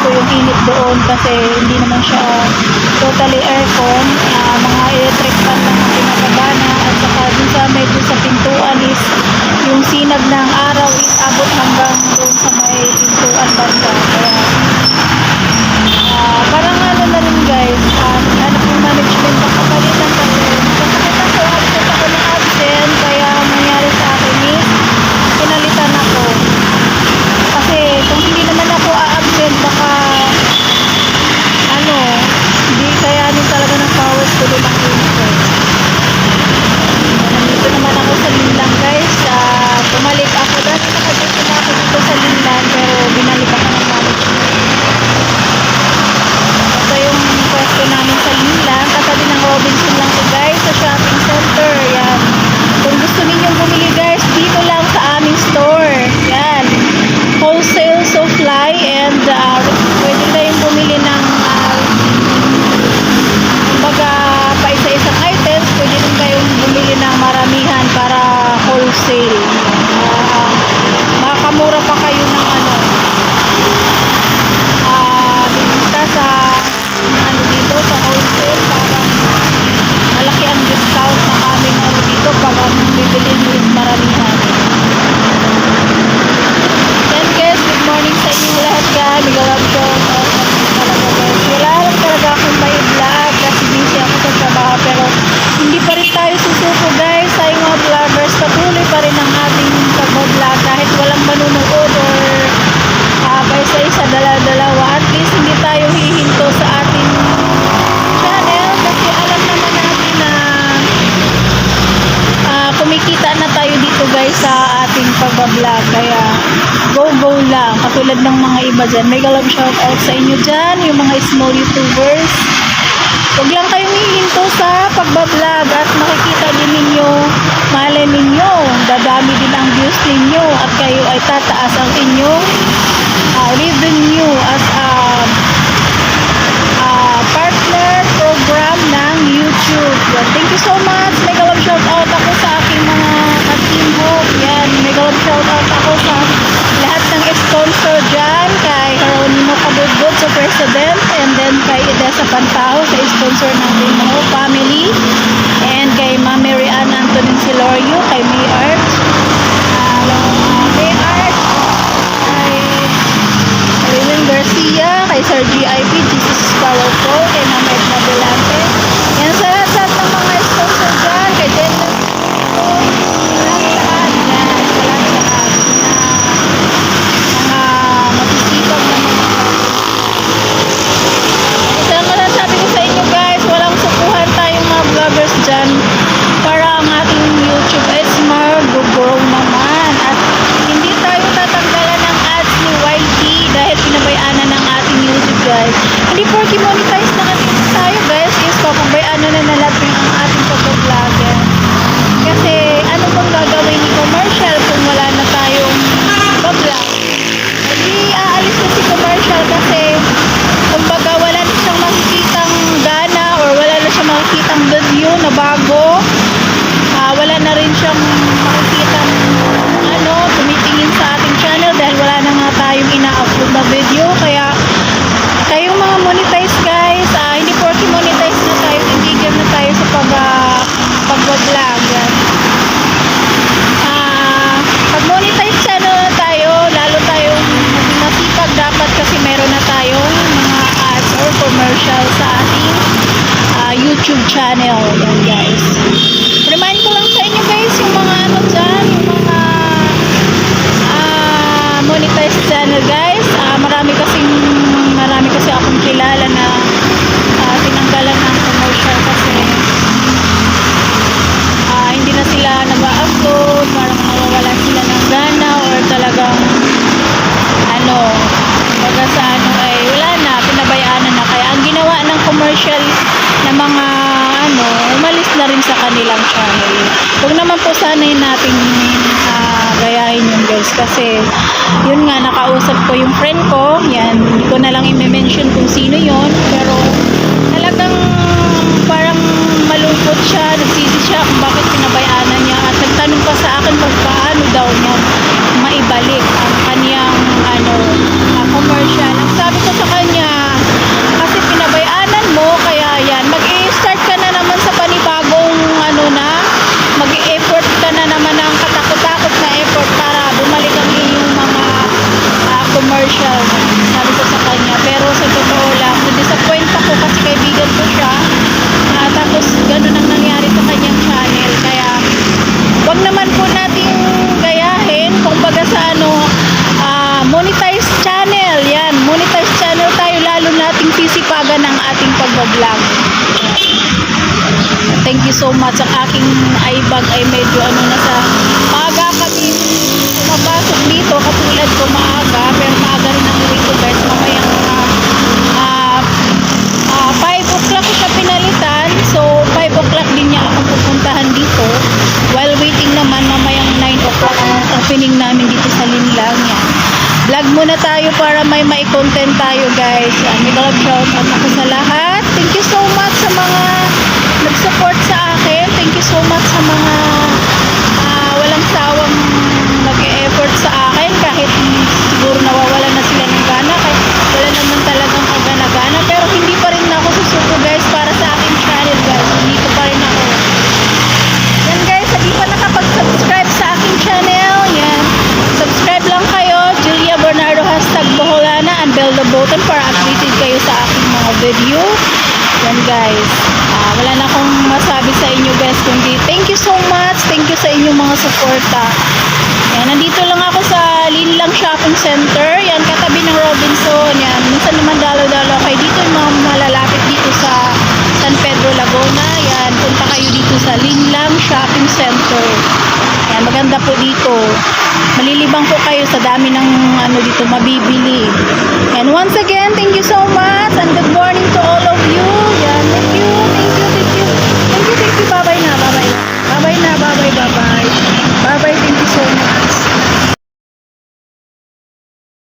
ko yung init doon kasi hindi naman siya totally aircon. Mga electric fan lang ang pinapagana, at saka dun sa medyo sa pintuan is yung sinag ng araw is abot hanggang doon sa may pintuan banda. Kaya parang ano na rin guys, hanap yung management ng kapalitan kasi kasakit ako, absent ako ng absent, kaya ang nangyari sa akin is pinalitan ako. Kasi kung hindi naman ako a-absent, baka ano, hindi kayanin talaga ng powers ko doon ang unit ko. Nandito naman ako sa Linlang guys. Bumalik ako dati, nakadito na ako dito sa Linlang, pero binalik ako ng management. Ito yung pwesto namin sa Linlang, katabi ng Robinson lang to guys, sa shopping center. Yan, kung gusto ninyong bumili guys, dito lang sa aming store. Yan, wholesale supply, and pwede kayong bumili ng kumbaga pa isa-isang items, pwede rin kayong bumili ng maramihan para wholesale. Makakamura pa kayo ng ano, binta sa ano dito sa wholesale, parang malaki ang discount na aming ano dito pag ang bibili nyo is maramihan. Yan guys, good morning sa inyo lahat guys. Mega love show talaga guys. Wala lang talaga akong may vlog kasi busy ako sa trabaho, pero hindi pa rin tayo susuko guys. Tayong mga vloggers, patuloy pa rin ang ating pag-vlog kahit walang manunood or pa isa-isa, dala-dalawa. At least hindi tayo hihinto sa ating channel kasi alam naman natin na kumikita na tayo dito guys sa ating pag-vlog. Kaya go lang, katulad ng mga iba dyan. Mega love shout out sa inyo dyan, yung mga small youtubers. Huwag lang kayong hihinto sa pagbablog at makikita din ninyo, malay ninyo, dadami din ang views ninyo at kayo ay tataas ang inyong revenue as a partner program ng YouTube. Yan. Thank you so much. Mega love shout out ako sa aking mga ka-team Hope. Yan. Mega love shout out ako sa lahat ng sponsor dyan, kay Jeronimo Kabudbud sa President, and then kay Edessa Pantao sa sponsor ng Team Hope Family, and kay Ma'am Mary Ann Antonin Silorio, kay May Art, kay Raymond Garcia, kay Sir GIP, Jesus is Powerful, kay Ma'am Edna Delante. Yan sa lahat ng mga sponsor dyan, kay Dennis dyan para ang ating YouTube is mag-grow naman at hindi tayo tatanggalan ng ads ni YT dahil pinabayaanan ng ating YouTube guys. Hindi porky monetize na kasi tayo guys, is papabayaanan na lahat ang ating pag-vlogger. Kasi ano bang gagawin ni commercial kung wala na tayong pag-vlog? Hindi aalis na si commercial kasi kumbaga wala na siyang makikitang gana or wala na siyang makikitang video na bago. Wala na rin siyang makikitang tumitingin sa ating channel dahil wala na nga tayong ina-upload na video. Kaya kayong mga monetize guys, hindi porky monetize na tayo, tigil na tayo sa pag-vlog. Pag monetize channel na tayo, lalo tayong masipag dapat kasi meron na tayong mga ads or commercial sa ating YouTube channel. Yan guys, remind ko lang sa inyo guys, yung mga ano dyan, yung mga monetize channel guys, marami kasi akong kilala na tinanggalan ng commercial kasi hindi na sila nag-upload, parang nawawalan sila ng gana or talagang baga sa ay wala na, pinabayaanan na. Kaya ang ginawa ng commercial na mga umalis na rin sa kanilang channel. Huwag naman po sanay natin gayahin yun guys kasi yun nga, nakausap ko yung friend ko, yan, hindi ko na lang i-mention kung sino yun, pero talagang parang malungkot siya, nagsisi siya kung bakit pinabayaanan niya at nagtanong pa sa akin kung paano daw niya maibalik ang kaniyang commercial. Ang sabi ko sa ating sisipagan ng ating pagbablog. Thank you so much. Ang aking iBag ay medyo nasa maaga kami pumapasok dito. Katulad ko maaga, pero maaga rin ang uwi ko guys. Mamayang 5 o'clock ko siya pinalitan. So 5 o'clock din niya akong pupuntahan dito. While waiting naman, mamayang 9 o'clock ang opening namin dito sa Linlang. Yan. Vlog muna tayo para may content tayo guys. May love shout out ako sa lahat. Thank you so much sa mga nag-support sa akin. Thank you so much sa mga walang sawang nag-e-effort sa akin kahit siguro nawawalan na sila ng gana kahit wala naman talagang kagana-gana, pero hindi pa rin ako susuko guys para sa aking channel guys. Dito pa rin ako. Yan guys, hindi pa nakapag-subscribe sa aking channel. Yan. Subscribe lang kayo. Julia Bernardo #Boholana and bell the button para updated kayo sa aking mga video. Yan guys. Wala na akong masabi sa inyo guys kundi thank you so much. Thank you sa inyong mga suporta. Yan, nandito lang ako sa Linlang Shopping Center. Yan, katabi ng Robinson. Yan, minsan naman dalaw-dalaw kayo dito. Yung mga malalapit dito sa San Pedro, Laguna. Yan, punta kayo dito sa Linlang Shopping Center. Yan, maganda po dito. Malilibang po kayo sa dami ng dito mabibili. And once again, thank you so much and good morning to